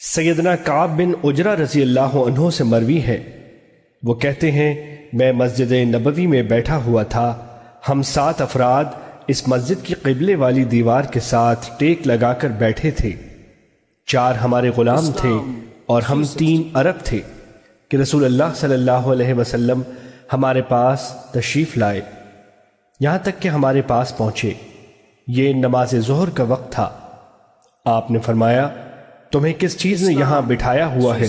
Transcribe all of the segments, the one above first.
سیدنا کعب بن عجرہ رضی اللہ عنہ سے مروی ہے، وہ کہتے ہیں میں مسجد نبوی میں بیٹھا ہوا تھا، ہم 7 افراد اس مسجد کی قبلے والی دیوار کے ساتھ ٹیک لگا کر بیٹھے تھے، 4 ہمارے غلام تھے اور ہم 3 عرب تھے کہ رسول اللہ صلی اللہ علیہ وسلم ہمارے پاس تشریف لائے، یہاں تک کہ ہمارے پاس پہنچے۔ یہ نماز ظہر کا وقت تھا۔ آپ نے فرمایا تمہیں کس چیز نے یہاں بٹھایا ہوا ہے؟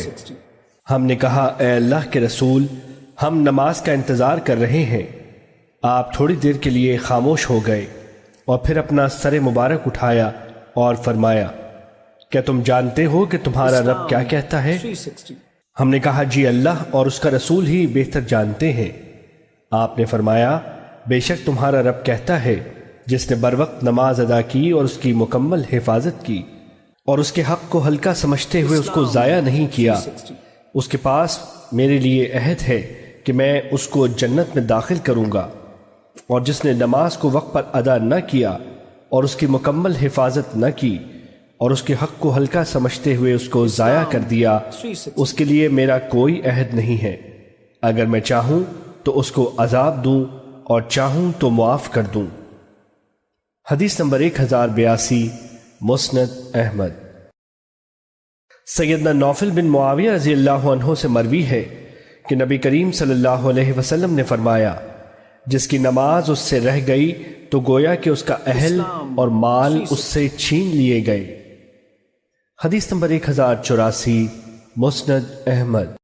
ہم نے کہا اے اللہ کے رسول، ہم نماز کا انتظار کر رہے ہیں۔ آپ تھوڑی دیر کے لیے خاموش ہو گئے اور پھر اپنا سر مبارک اٹھایا اور فرمایا کیا تم جانتے ہو کہ تمہارا رب کیا کہتا ہے؟ ہم نے کہا جی اللہ اور اس کا رسول ہی بہتر جانتے ہیں۔ آپ نے فرمایا بے شک تمہارا رب کہتا ہے جس نے بروقت نماز ادا کی اور اس کی مکمل حفاظت کی اور اس کے حق کو ہلکا سمجھتے ہوئے اس کو ضائع نہیں کیا، اس کے پاس میرے لیے عہد ہے کہ میں اس کو جنت میں داخل کروں گا، اور جس نے نماز کو وقت پر ادا نہ کیا اور اس کی مکمل حفاظت نہ کی اور اس کے حق کو ہلکا سمجھتے ہوئے اس کو ضائع کر دیا، اس کے لیے میرا کوئی عہد نہیں ہے، اگر میں چاہوں تو اس کو عذاب دوں اور چاہوں تو معاف کر دوں۔ حدیث نمبر 1082، مسند احمد۔ سیدنا نوفل بن معاویہ رضی اللہ عنہ سے مروی ہے کہ نبی کریم صلی اللہ علیہ وسلم نے فرمایا جس کی نماز اس سے رہ گئی تو گویا کہ اس کا اہل اور مال اس سے چھین لیے گئے۔ حدیث نمبر 1084، مسند احمد۔